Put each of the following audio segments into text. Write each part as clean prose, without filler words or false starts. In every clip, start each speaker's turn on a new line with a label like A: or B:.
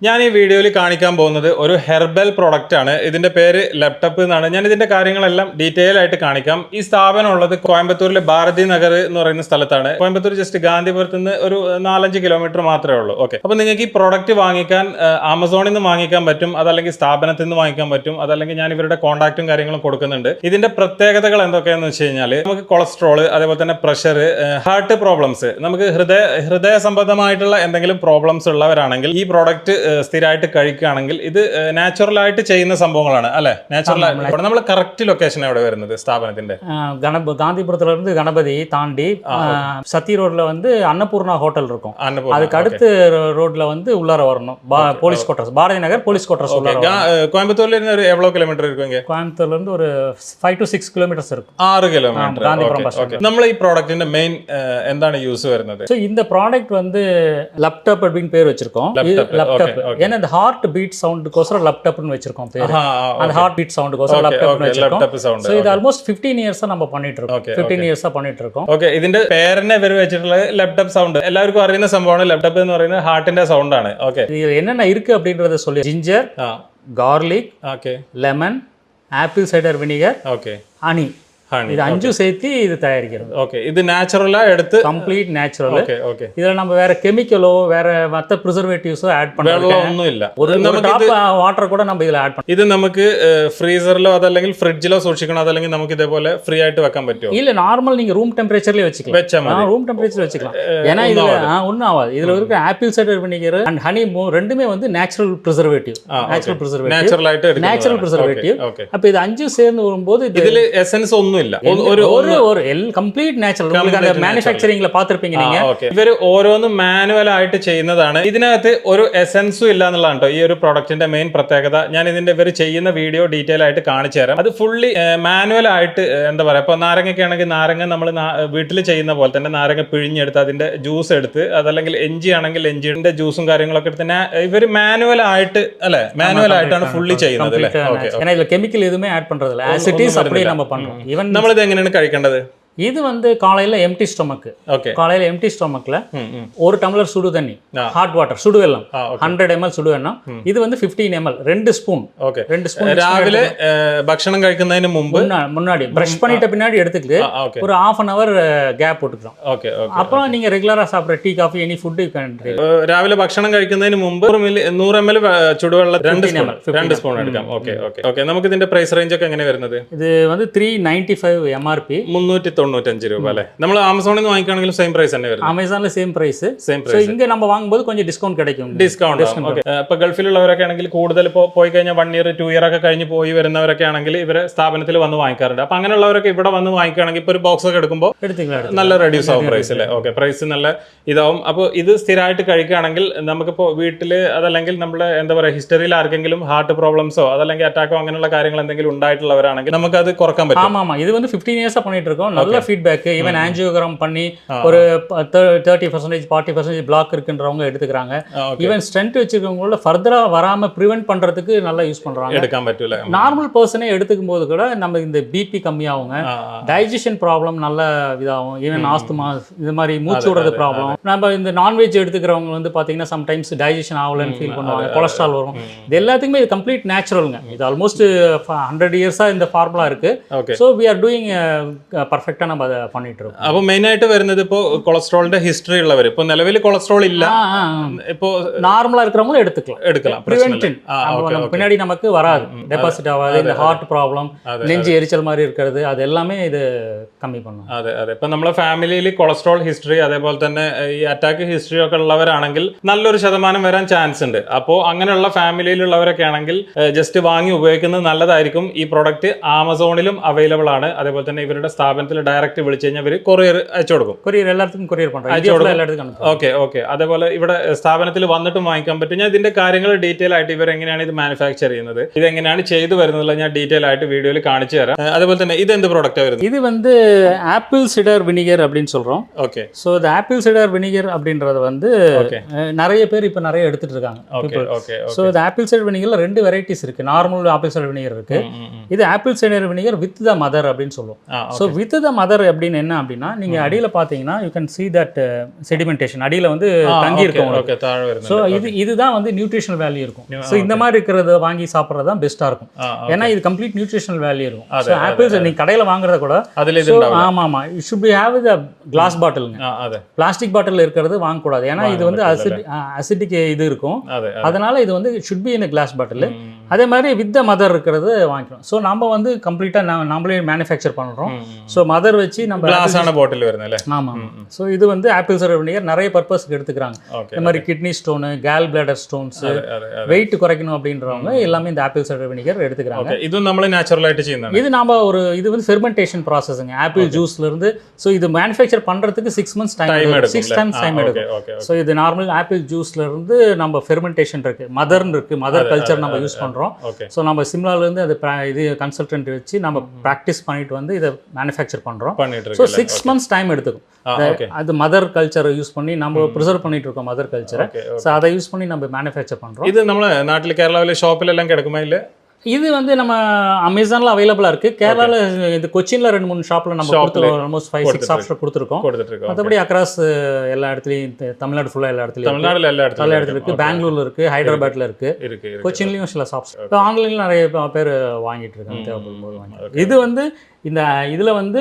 A: ഞാൻ ഈ വീഡിയോയിൽ കാണിക്കാൻ പോകുന്നത് ഒരു ഹെർബൽ പ്രോഡക്റ്റ് ആണ്. ഇതിന്റെ പേര് ലാപ്ടോപ്പ് എന്നാണ്. ഞാൻ ഇതിന്റെ കാര്യങ്ങളെല്ലാം ഡീറ്റെയിൽ ആയിട്ട് കാണിക്കാം. ഈ സ്ഥാപനം ഉള്ളത് കോയമ്പത്തൂരിലെ ഭാരതി നഗർ എന്ന് പറയുന്ന സ്ഥലത്താണ്. കോയമ്പത്തൂർ ജസ്റ്റ് ഗാന്ധിപുരത്ത് നിന്ന് ഒരു 4-5 കിലോമീറ്റർ മാത്രമേ ഉള്ളൂ. ഓക്കെ, അപ്പൊ നിങ്ങൾക്ക് ഈ പ്രോഡക്റ്റ് വാങ്ങിക്കാൻ ആമസോണിൽ നിന്ന് വാങ്ങിക്കാൻ പറ്റും, അതല്ലെങ്കിൽ സ്ഥാപനത്തിൽ നിന്ന് വാങ്ങിക്കാൻ പറ്റും, അതല്ലെങ്കിൽ ഞാൻ ഇവരുടെ കോൺടാക്റ്റും കാര്യങ്ങളും കൊടുക്കുന്നുണ്ട്. ഇതിന്റെ പ്രത്യേകതകൾ എന്തൊക്കെയാണെന്ന് വെച്ച് കഴിഞ്ഞാൽ നമുക്ക് കൊളസ്ട്രോൾ, അതേപോലെ തന്നെ പ്രഷർ, ഹാർട്ട് പ്രോബ്ലംസ്, നമുക്ക് ഹൃദയ സംബന്ധമായിട്ടുള്ള എന്തെങ്കിലും പ്രോബ്ലംസ് ഉള്ളവരാണെങ്കിൽ ഈ പ്രോഡക്റ്റ് സ്ഥിരമായിട്ട് കഴിക്കുകയാണെങ്കിൽ ഇത് നാച്ചുറൽ ആയിട്ട് ചെയ്യുന്ന സംഭവങ്ങളാണ് അല്ലെ? നാച്ചുറൽ ആയിട്ട് നമ്മൾ കറക്റ്റ് ലൊക്കേഷൻ എവിടെ വരുന്നത് സ്ഥാപനത്തിന്റെ?
B: காந்திபுரத்துல இருந்து கணபதி தாண்டி சத்தி ரோட்ல வந்து அன்னபூர்ணா ஹோட்டல் இருக்கும். அதுக்கு அடுத்து ரோட்ல வந்து உள்ளார வரணும். Police quarters, Bharathi Nagar police quarters.
A: கோயம்புத்தூர்ல இருந்து ஒரு எவ்வளவு கிலோமீட்டர் இருக்குங்க?
B: கோயம்புத்தூர்ல இருந்து ஒரு 5 to 6 கிலோமீட்டர்ஸ் இருக்கும்.
A: 6 കിലോമീറ്റർ. നമ്മൾ ഈ പ്രോഡക്റ്റിന്റെ മെയിൻ എന്താണ് യൂസ് വരുന്നത്?
B: சோ இந்த ப்ராடக்ட் வந்து லேப்டாப் அப்படினு பேர் வச்சிருக்கோம். லேப்டாப் ஏன்னா இந்த ஹார்ட் பீட் சவுண்டுக்கோசரம் லேப்டாப்னு வச்சிருக்கோம் பேர். அந்த ஹார்ட் பீட் சவுண்டுக்கோசரம் லேப்டாப்னு வச்சிருக்கோம். சோ இது ஆல்மோஸ்ட் 15 இயர்ஸா நம்ம பண்ணிட்டு இருக்கோம். 15 இயர்ஸா பண்ணிட்டு இருக்கோம்.
A: ഓക്കേ, ഇതിന്റെ പേരിനെ ഇവർ വെച്ചിട്ടുള്ളത് ലാപ്ടോപ്പ് സൗണ്ട്. എല്ലാവർക്കും അറിയുന്ന സംഭവമാണ് ലാപ്ടോപ്പ് എന്ന് പറയുന്നത് ഹാർട്ടിന്റെ സൗണ്ട് ആണ്. ഓക്കേ,
B: ഇതിൽ என்னென்ன இருக்கு அப்படிங்கறத சொல்லி ginger, garlic,
A: okay,
B: lemon, apple cider vinegar,
A: okay,
B: honey. இது அஞ்சும் சேர்த்து இது தயாரிக்கிறது.
A: ஓகே, இது நேச்சுரலா எடுத்து
B: கம்ப்ளீட் நேச்சுரல்.
A: ஓகே ஓகே,
B: இதல நம்ம வேற கெமிக்கலோ வேற மத்த പ്രിസർവേറ്റീവ്സോ ആഡ് പண்றது
A: ഒന്നും ഇല്ല.
B: ഒരു ഡ്രോപ്പ് വാട്ടർ കൂടെ നമ്മൾ ഇതിൽ ആഡ്
A: ഇത് നമുക്ക് ഫ്രീസറിലോ അതല്ലെങ്കിൽ ഫ്രിഡ്ജിലോ സൂക്ഷിക്കണം, അതല്ലെങ്കിൽ നമുക്ക് ഇതേപോലെ ഫ്രീ ആയിട്ട് വെക്കാൻ പറ്റുമോ?
B: இல்ல நார்மல் நீங்க ரூம் டெம்பரேச்சர்லயே வச்சுக்கலாம். ரூம் டெம்பரேச்சர் வச்சுக்கலாம். ஏனா இதுல ஒண்ணும் ஆகாது. இதுல இருக்க apple cider vinegar and honey ரெண்டுமே வந்து natural preservative. Natural preservative,
A: natural ஆയിട്ട് எடுக்கலாம்.
B: Natural preservative. அப்ப இது அஞ்சும் சேர்ந்து வரும்போது
A: ഇതിൽ എസൻസ് ഒന്നും ഇല്ല.
B: ஒரு കംപ്ലീറ്റ് നാച്ചുറൽ. നിങ്ങൾക്ക് അത് മാനുഫാക്ചറിംഗിൽ പാത്തിരുപ്പീங்க நீங்க.
A: ഇവർ ഓരോന്നും മാനുവൽ ആയിട്ട് ചെയ്യുന്നതാണ്. ഇതിനകത്ത് ഒരു എസൻസും ഇല്ല എന്നുള്ളതാണ് കേട്ടോ ഈ ഒരു പ്രൊഡക്റ്റിന്റെ മെയിൻ പ്രത്യേകത. ഞാൻ ഇതിന്റെ ഇവർ ചെയ്യുന്ന വീഡിയോ ഡീറ്റെയിൽ ആയിട്ട് കാണിച്ചു തരാം. അത് ഫുള്ളി മാനുവൽ ആയിട്ട് എന്താ പറയാ, ഇപ്പൊ നാരങ്ങയൊക്കെ ആണെങ്കിൽ നാരങ്ങ നമ്മൾ വീട്ടിൽ ചെയ്യുന്ന പോലെ തന്നെ നാരങ്ങ പിഴിഞ്ഞെടുത്ത് അതിന്റെ ജ്യൂസ് എടുത്ത്, അതല്ലെങ്കിൽ എഞ്ചി ആണെങ്കിൽ എഞ്ചിന്റെ ജ്യൂസും കാര്യങ്ങളൊക്കെ എടുത്ത് ഇവർ മാനുവൽ ആയിട്ട് അല്ലെ, മാനുവൽ ആയിട്ടാണ് ഫുള്ളി ചെയ്യുന്നത് അല്ലേ?
B: ഓക്കെ, കെമിക്കൽ എതുമേ ആഡ് പண்றதில்ல. ആസ് ഇറ്റ് ഈസ് அப்படியே நம்ம பண்றோம். ஈவன்
A: നമ്മൾ ഇത് എങ്ങനെയാണ് കഴിക്കേണ്ടത്?
B: இது வந்து காலையில எம்டி ஸ்டொமக். காலையில எம்டி ஸ்டொமக்ல ஒரு டம்ளர் சுடு தண்ணி, ஹாட் வாட்டர், சுடு வெல்லம் 100 ml சுடு வெல்லம். இது வந்து 15 ml 2 ஸ்பூன். ஓகே, 2 ஸ்பூன்
A: രാവിലെ ഭക്ഷണം കഴിക്കുന്നതിന്
B: முன்னாடி பிரஷ் பண்ணிட்ட பின்னாடி எடுத்துக்கிட்டு ஒரு half an hour கேப் போட்டுக்கலாம்.
A: ஓகே ஓகே,
B: அப்புறம் நீங்க ரெகுலரா சாப்பிடுற tea coffee any food you can drink.
A: രാവിലെ ഭക്ഷണം കഴിക്കുന്നതിന് മുമ്പ് 100 ml ചുടുവെള്ളം 2 സ്പൂൺ എടുക്കാം. ഓക്കെ ഓക്കെ ഓക്കെ, നമുക്ക് ഇതിന്റെ പ്രൈസ് റേഞ്ച് ഒക്കെ എങ്ങനെ വരുന്നത്?
B: ഇത് வந்து 395 MRP,
A: 395 രൂപ അല്ലേ? നമ്മൾ ആമസോണിൽ നിന്ന് വാങ്ങിക്കുകയാണെങ്കിലും സെയിം പ്രൈസ് തന്നെ വരും.
B: ആമസോണിൽ സെയിം പ്രൈസ്.
A: സോ
B: ഇങ്ങ നമ്മൾ വാങ്ങുമ്പോൾ கொஞ்சம் ഡിസ്കൗണ്ട് கிடைக்கும்.
A: ഡിസ്കൗണ്ട്. ഓക്കെ, ഇപ്പൊ ഗൾഫിലുള്ളവരൊക്കെ ആണെങ്കിൽ കൂടുതൽ ഇപ്പോൾ പോയി കഴിഞ്ഞാൽ 1 year 2 year ഒക്കെ കഴിഞ്ഞ് പോയി വരുന്നവരൊക്കെ ആണെങ്കിൽ ഇവരെ സ്ഥാപനത്തിൽ വന്ന് വാങ്ങിക്കാറുണ്ട്. അപ്പൊ അങ്ങനെയുള്ളവരൊക്കെ ഇവിടെ വന്ന് വാങ്ങിക്കുകയാണെങ്കിൽ ഇപ്പൊ ഒരു ബോക്സ് ഒക്കെ എടുക്കുമ്പോൾ നല്ല റെഡ്യൂസ് ആവും പ്രൈസ് അല്ലേ? ഓക്കെ, പ്രൈസ് നല്ല ഇതാവും. അപ്പോൾ ഇത് സ്ഥിരമായിട്ട് കഴിക്കുകയാണെങ്കിൽ നമുക്കിപ്പോൾ വീട്ടിൽ അതല്ലെങ്കിൽ നമ്മുടെ എന്താ പറയുക ഹിസ്റ്ററിയിൽ ആർക്കെങ്കിലും ഹാർട്ട് പ്രോബ്ലംസോ അതല്ലെങ്കിൽ അറ്റാക്കോ അങ്ങനെയുള്ള കാര്യങ്ങൾ എന്തെങ്കിലും ഉണ്ടായിട്ടുള്ളവരാണെങ്കിൽ നമുക്ക് അത് കുറക്കാൻ പറ്റും.
B: ஆமா, இது வந்து 15 இயர்ஸா பண்ணிட்டு இருக்கோம். நல்ல ஃபீட்பேக். ஈவன் ஆஞ்சியோகிராம் பண்ணி ஒரு 30% 40% பிளாக் இருக்குன்றவங்க எடுத்துக்கிறாங்க. ஈவன் ஸ்ட்ரென்த் வச்சிருக்கவங்களோட ஃபர்தரா வராம பிரிவென்ட் பண்றதுக்கு நல்லா யூஸ் பண்றாங்க.
A: எடுക്കാൻ പറ്റൂല.
B: நார்மல் பர்சனே எடுத்துக்கும் போது கூட நம்ம இந்த பிபி கம்மியாகுங்க, டைஜஷன் ப்ராப்ளம் நல்ல இதாகும். ஈவன் ஆஸ்துமா இது மாதிரி மூச்சு விடுறது ப்ராப்ளம். நம்ம இந்த நான்வெஜ் எடுத்துக்கிறவங்க வந்து பாத்தீங்கன்னா சம்டைம்ஸ் டைஜஷன் ஆகலன்னு ஃபீல் பண்ணுவாங்க, கொலஸ்ட்ரால் வரும். இது எல்லாத்துக்குமே இது கம்ப்ளீட் நேச்சுரல்ங்க. இது ஆல்மோஸ்ட் 100 இயர்ஸா இந்த ஃபார்முலா இருக்கு. ஸோ வி ஆர் டூயிங் പെർഫെക്റ്റാ നമ്മൾ അത് பண்ணிட்டு இருக்கோம்.
A: അപ്പോൾ മെയിൻ ആയിട്ട് വരുന്നത് ഇപ്പോൾ കൊളസ്ട്രോളിന്റെ ഹിസ്റ്ററി ഉള്ളവർ, ഇപ്പോൾ നിലവിൽ കൊളസ്ട്രോൾ ഇല്ല, ഇപ്പോൾ
B: நார்மலா இருக்கிறவங்க எடுத்துக்கலாம். പ്രിവെന്റിൻ பின்னாடி நமக்கு வராது, டெபாசிட் ஆகாது. இந்த ஹார்ட் ப்ராப்ளம், நெஞ்சு எரிச்சல் மாதிரி இருக்கிறது, அது எல்லாமே இது കമ്മി பண்ணுം.
A: അതെ അതെ, ഇപ്പൊ നമ്മളെ ഫാമിലിയിൽ കൊളസ്ട്രോൾ ഹിസ്റ്ററി അതേപോലെ തന്നെ ഈ അറ്റാക്ക് ഹിസ്റ്ററി ഒക്കെ ഉള്ളവരാണെങ്കിൽ നല്ലൊരു ശതമാനം വരാൻ ചാൻസ് ഉണ്ട്. അപ്പോൾ അങ്ങനെയുള്ള ഫാമിലിയിലുള്ളവരൊക്കെ ആണെങ്കിൽ ജസ്റ്റ് വാങ്ങി ഉപയോഗിക്കുന്നത് നല്ലതായിരിക്കും. ഈ പ്രോഡക്റ്റ് ആമസോണിലും അവൈലബിൾ ആണ്. അതേപോലെ തന്നെ ഇവരുടെ സ്ഥാപനത്തിൽ ഡയറക്റ്റ് വിളിച്ചു കഴിഞ്ഞാൽ ഇവർ കൊറിയർ അയച്ചു കൊടുക്കും.
B: കൊറിയർ എല്ലായിടത്തും കൊറിയർ പண்றோம்.
A: ഓക്കെ ഓക്കെ, അതേപോലെ ഇവിടെ സ്ഥാപനത്തിൽ വന്നിട്ടും വാങ്ങിക്കാൻ പറ്റും. ഞാൻ ഇതിന്റെ കാര്യങ്ങൾ ഡീറ്റെയിൽ ആയിട്ട് ഇവർ എങ്ങനെയാണ് ഇത് മാനുഫാക്ചർ ചെയ്യുന്നത്, ഇത് എങ്ങനെയാണ് ചെയ്തു വരുന്നത് ഞാൻ ഡീറ്റെയിൽ ആയിട്ട് വീഡിയോയിൽ കാണിച്ചു തരാം. അതേപോലെ തന്നെ ഇത് എന്ത് പ്രോഡക്റ്റ് വരുന്നത്?
B: இது வந்து ஆப்பிள் சிடர் வினிகர் அப்படின்னு சொல்றோம்.
A: ஓகே,
B: சோ இந்த ஆப்பிள் சிடர் வினிகர் அப்படின்றது வந்து நிறைய பேர் இப்ப நிறைய எடுத்துட்டு இருக்காங்க.
A: ஓகே ஓகே,
B: சோ இந்த ஆப்பிள் சிடர் வினிகர்ல 2 வெரைட்டிஸ் இருக்கு. நார்மல் ஆப்பிள் சிடர் வினிகர் இருக்கு. இது apple cider vinegar with the mother அப்படின்னு சொல்லுவோம். சோ வித் த மதர் அப்படின்னு என்ன அப்படின்னா நீங்க அடியில பாத்தீங்கன்னா you can see that sedimentation அடியில வந்து தங்கி இருக்கும். ஸோ இதுதான் வந்து நியூட்ரிஷனல் வேல்யூ இருக்கும். ஸோ இந்த மாதிரி இருக்கிறத வாங்கி சாப்பிட்றது தான் பெஸ்ட்டாக இருக்கும். ஏன்னா இது கம்ப்ளீட் நியூட்ரிஷனல் வேல்யூ இருக்கும். ஸோ ஆப்பிள்ஸ் நீங்கள் கடையில் வாங்குறத கூட ஆமாம் it should be have the glass பாட்டிலுங்க. பிளாஸ்டிக் பாட்டில் இருக்கிறது வாங்கக்கூடாது. ஏன்னா இது வந்து அசிடிக் இது இருக்கும். அதனால இது வந்து should be in glass bottle. அதே மாதிரி வித் த மதர் இருக்கிறது வாங்கிக்கிறோம். ஸோ நம்ம வந்து கம்ப்ளீட்டாக நம்மளே மேனுஃபேக்சர் பண்ணுறோம். ஸோ மதர் வச்சு நம்ம
A: கிளாஸான பாட்டில் வருதுல்ல.
B: ஆமாம். ஸோ இது வந்து ஆப்பிள் சைடர் வினிகர் நிறைய பர்பஸ்க்கு எடுத்துக்கிறாங்க. இந்த மாதிரி kidney stone, gall bladder stones, weight குறைக்கணும் அப்படின்றவங்க எல்லாமே இந்த ஆப்பிள் சைடர் வினிகர் எடுத்துக்கிறாங்க.
A: இது நம்மளே நேச்சுரலாயிட்டு செய்யணும்.
B: இது நாம இது வந்து ஃபெர்மெண்டேஷன் ப்ராசஸ்ங்க. ஆப்பிள் ஜூஸ்ல இருந்து. ஸோ இது மேனுஃபேக்சர் பண்றதுக்கு 6 months டைம் எடுக்கும். 6 times டைம் எடுக்கும். ஸோ இது நார்மல் ஆப்பிள் ஜூஸ்ல இருந்து நம்ம ஃபெர்மெண்டேஷன் இருக்கு, மதர்னு இருக்கு, மதர் கல்ச்சர் நம்ம யூஸ் பண்றோம். ஸோ நம்ம சிம்லால இருந்து அது இது கன்சல்டன்ட் வச்சு நம்ம ப்ராக்டிஸ் பண்ணிட்டு வந்து இதை மேனுஃபேக்சர் பண்றோம். ஸோ 6 months டைம் எடுத்துக்கும். அது மதர் கல்ச்சரை யூஸ் பண்ணி நம்ம ப்ரிசர்வ் பண்ணிட்டு இருக்கோம் மதர் கல்ச்சரை. ஸோ அதை யூஸ் பண்ணி நம்ம மேனுஃபேக்சர் பண்றோம்.
A: இது நம்ம நாட்டில் கேரளாவில் ஷாப்பில் எல்லாம் கிடைக்குமா இல்லை?
B: இது வந்து நம்ம அமேசான்ல அவைலபிளா இருக்கு. கேரளால இந்த கொச்சின்ல 2-3 ஷாப்ல நம்ம ஆல்மோஸ்ட் 5-6 ஷாப்ஸ்ல கொடுத்துருக்கோம். மற்றபடி அக்ராஸ் எல்லா இடத்துலயும் தமிழ்நாடு ஃபுல்லா எல்லா இடத்துலயும் எல்லா இடத்துல இருக்கு. பெங்களூர்ல இருக்கு, ஹைதராபாத்ல இருக்கு, கொச்சின்லயும் சில ஷாப்ஸ். ஆன்லைன்ல நிறைய பேர் வாங்கிட்டு இருக்காங்க, தேவைப்படும் போது வாங்கிட்டு. இது வந்து இந்த இதுல வந்து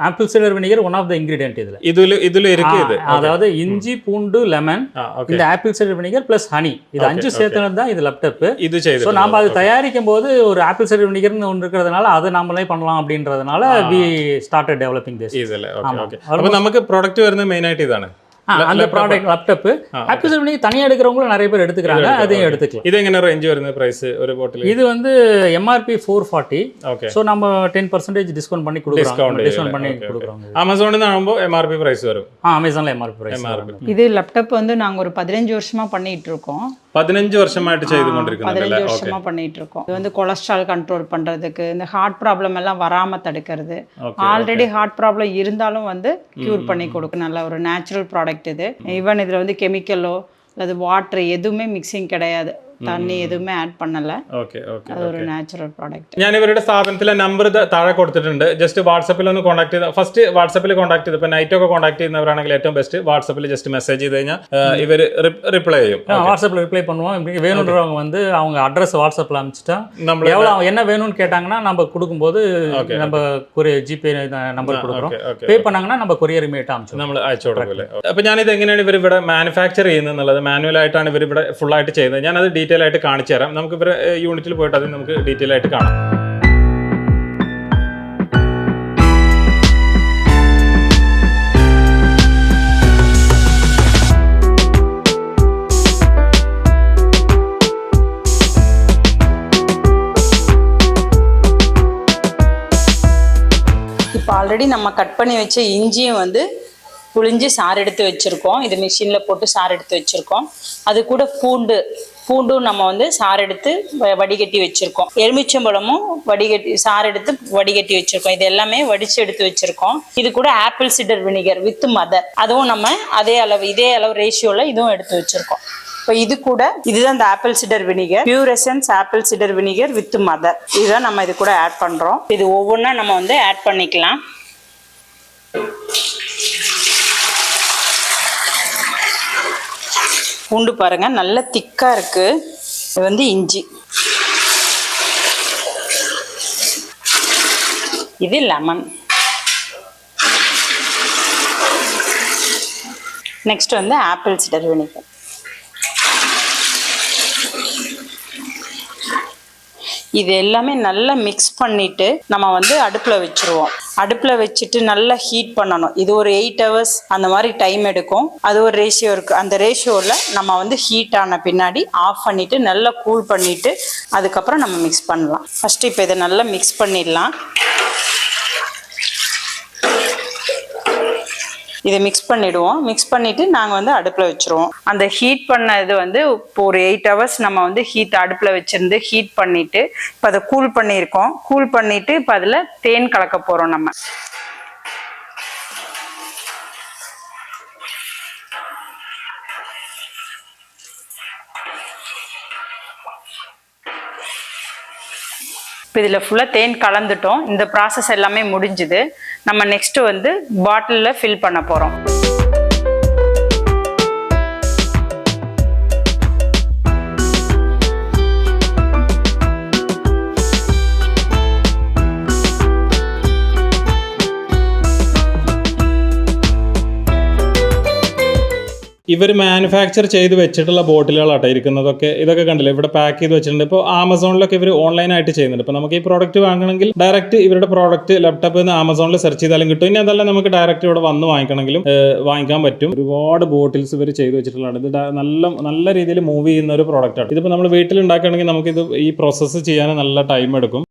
B: apple cider vinegar one of the ingredient இதுல இருக்கு. இது அதாவது இஞ்சி, பூண்டு, லெமன், இந்த apple cider vinegar plus honey, இது 5 சேர்த்தது தான் இது லேப்டாப். இது ஸோ நாம அது தயாரிக்கும் போது ஒரு ஆப்பிள் சைடர் வினிகர்னு ஒன்று இருக்கிறதுனால அதை நம்மளே பண்ணலாம் அப்படின்றதுனால we started developing this.
A: அப்ப நமக்கு ப்ராடக்ட் வருது மெயின் ஆயிட்டு இதானே
B: அந்த product laptop apple cider vinegar தனியாக எடுக்கிறவங்களும் நிறைய பேர் எடுத்துக்கிறாங்க. அதையும் எடுத்துக்கலாம்.
A: இது எங்க ரேஞ்ச் வருது பிரைஸ் ஒரு பாட்டில்?
B: இது வந்து எம்ஆர்பி 440. ஸோ நம்ம 10% டிஸ்கவுண்ட் பண்ணி கொடுக்குறோம்.
A: அமேசான் தான் ரொம்ப எம்ஆர்பி பிரைஸ் வரும்.
B: அமேசான்ல எம்ஆர்பி பிரைஸ்.
C: இது லேப்டாப் வந்து நாங்க ஒரு 15 வருஷமா பண்ணிட்டு இருக்கோம்.
A: 15 வருஷமாட்டு செய்து கொண்டிருக்கோம்.
C: 15 வருஷமா பண்ணிட்டு இருக்கோம். இது வந்து கொலஸ்ட்ரால் கண்ட்ரோல் பண்றதுக்கு, இந்த ஹார்ட் ப்ராப்ளம் எல்லாம் வராம தடுக்கிறது. ஆல்ரெடி ஹார்ட் ப்ராப்ளம் இருந்தாலும் வந்து கியூர் பண்ணி கொடுக்கும். நல்ல ஒரு நேச்சுரல் ப்ராடக்ட் இது. ஈவன் இதுல வந்து கெமிக்கலோ அல்லது வாட்டர் எதுவுமே மிக்சிங் கிடையாது, തണ്ണി എതുമേ ആഡ് പണ്ണല്ല. അതൊരു നാച്ചുറൽ പ്രോഡക്റ്റ്.
A: ഞാൻ ഇവരുടെ സ്ഥാപനത്തിലെ നമ്പർ താഴെ കൊടുത്തിട്ടുണ്ട്. ജസ്റ്റ് വാട്സപ്പിൽ ഒന്ന് കോൺടാക്ട് ചെയ്താൽ, ഫസ്റ്റ് വാട്സപ്പിൽ കോൺടാക്ട് ചെയ്ത്, ഇപ്പോൾ നൈറ്റ് ഒക്കെ കോൺടാക്ട് ചെയ്യുന്നവരാണെങ്കിൽ ഏറ്റവും ബെസ്റ്റ് വാട്സപ്പിൽ ജസ്റ്റ് മെസ്സേജ് ചെയ്ത് കഴിഞ്ഞാൽ ഇവർ റിപ്ലൈ ചെയ്യും.
B: வாட்ஸ்அப்பில் ரிப்ளை பண்ணுவோம். இப்படி வேணுன்றவங்க வந்து அவங்க அட்ரஸ் வாட்ஸ்அப்பில் அனுப்பிச்சிட்டா நம்ம எவ்வளோ என்ன வேணும்னு கேட்டாங்கன்னா நம்ம கொடுக்கும்போது நம்ம கொரியர் ஜிபே நம்பர் கொடுக்குறோம். പേ பண்ணாங்கன்னா நம்ம கொரியர் ഇമേറ്റ് അയച്ചു
A: നമ്മൾ അയച്ചു കൊടുക്കില്ലേ. അപ്പോൾ ഞാനിത് എങ്ങനെയാണ് ഇവർ ഇവിടെ മാനുഫാക്ചർ ചെയ്യുന്നത് എന്നുള്ളത് മാനുവലായിട്ടാണ് ഇവർ ഇവിടെ ഫുള്ളായിട്ട് ചെയ്യുന്നത്. ഞാനത് ഡീറ്റെയിൽ ആയിട്ട് കാണിച്ചു തരാം. നമുക്ക് ഇവർ യൂണിറ്റിൽ പോയിട്ട് അത് നമുക്ക് ഡീറ്റെയിൽ ആയിട്ട് കാണാം.
C: இப்போ ஆல்ரெடி நம்ம கட் பண்ணி வச்ச இஞ்சியும் வந்து புளிஞ்சு சாறு எடுத்து வச்சுருக்கோம். இது மிஷினில் போட்டு சாறு எடுத்து வச்சுருக்கோம். அது கூட பூண்டும் நம்ம வந்து சாறு எடுத்து வடிகட்டி வச்சுருக்கோம். எலுமிச்சம்பழமும் சாறு எடுத்து வடிகட்டி வச்சுருக்கோம். இது எல்லாமே வடித்து எடுத்து வச்சுருக்கோம். இது கூட apple cider vinegar with mother, அதுவும் நம்ம இதே அளவு ரேஷியோவில் இதுவும் எடுத்து வச்சுருக்கோம். இப்போ இது கூட இதுதான் இந்த apple cider vinegar, pure essence apple cider vinegar with mother, இதுதான் நம்ம இது கூட ஆட் பண்ணுறோம். இது ஒவ்வொன்றா நம்ம வந்து ஆட் பண்ணிக்கலாம். பூண்டு பாருங்க நல்ல திக்கா இருக்கு. இது வந்து இஞ்சி, இது லெமன், நெக்ஸ்ட் வந்து ஆப்பிள் சிடர் வினிகர். இது எல்லாமே நல்லா மிக்ஸ் பண்ணிட்டு நம்ம வந்து அடுப்பில் வச்சுருவோம். அடுப்பில் வச்சுட்டு நல்லா ஹீட் பண்ணணும். இது ஒரு 8 hours அந்த மாதிரி டைம் எடுக்கும். அது ஒரு ரேஷியோ இருக்குது. அந்த ரேஷியோவில் நம்ம வந்து ஹீட் ஆன பின்னாடி ஆஃப் பண்ணிவிட்டு நல்லா கூல் பண்ணிவிட்டு அதுக்கப்புறம் நம்ம மிக்ஸ் பண்ணலாம். ஃபஸ்ட்டு இப்போ இதை நல்லா மிக்ஸ் பண்ணிடலாம். இதை மிக்ஸ் பண்ணிவிடுவோம். மிக்ஸ் பண்ணிவிட்டு நாங்கள் வந்து அடுப்பில் வச்சுருவோம். அந்த ஹீட் பண்ண இது வந்து இப்போ ஒரு 8 hours நம்ம வந்து அடுப்பில் வச்சுருந்து ஹீட் பண்ணிவிட்டு இப்போ அதை கூல் பண்ணியிருக்கோம். கூல் பண்ணிவிட்டு இப்போ அதில் தேன் கலக்க போகிறோம். நம்ம இப்போ இதில் ஃபுல்லாக தேன் கலந்துட்டோம். இந்த ப்ராசஸ் எல்லாமே முடிஞ்சுது. நம்ம நெக்ஸ்ட் வந்து பாட்டிலில் ஃபில் பண்ண போகிறோம்.
A: ഇവർ മാനുഫാക്ചർ ചെയ്ത് വെച്ചിട്ടുള്ള ബോട്ടിലുകളാട്ടോ ഇരിക്കുന്നതൊക്കെ. ഇതൊക്കെ കണ്ടില്ലേ, ഇവിടെ പാക്ക് ചെയ്ത് വെച്ചിട്ടുണ്ട്. ഇപ്പോൾ ആമസോണിലൊക്കെ ഇവർ ഓൺലൈനായിട്ട് ചെയ്യുന്നുണ്ട്. ഇപ്പോൾ നമുക്ക് ഈ പ്രോഡക്റ്റ് വാങ്ങണമെങ്കിൽ ഡയറക്റ്റ് ഇവരുടെ പ്രോഡക്റ്റ് ലാപ്ടോപ്പ് എന്ന് ആമസോണിൽ സെർച്ച് ചെയ്താലും കിട്ടും. ഇനി അതല്ല നമുക്ക് ഡയറക്റ്റ് ഇവിടെ വന്ന് വാങ്ങിക്കണമെങ്കിലും വാങ്ങിക്കാൻ പറ്റും. ഒരുപാട് ബോട്ടിൽസ് ഇവർ ചെയ്ത് വെച്ചിട്ടുള്ളതാണ്. ഇത് നല്ല രീതിയിൽ മൂവ് ചെയ്യുന്ന ഒരു പ്രോഡക്റ്റാണ്. ഇതിപ്പോൾ നമ്മൾ വീട്ടിൽ ഉണ്ടാക്കുകയാണെങ്കിൽ നമുക്കിത് ഈ പ്രോസസ്സ് ചെയ്യാൻ നല്ല ടൈം എടുക്കും.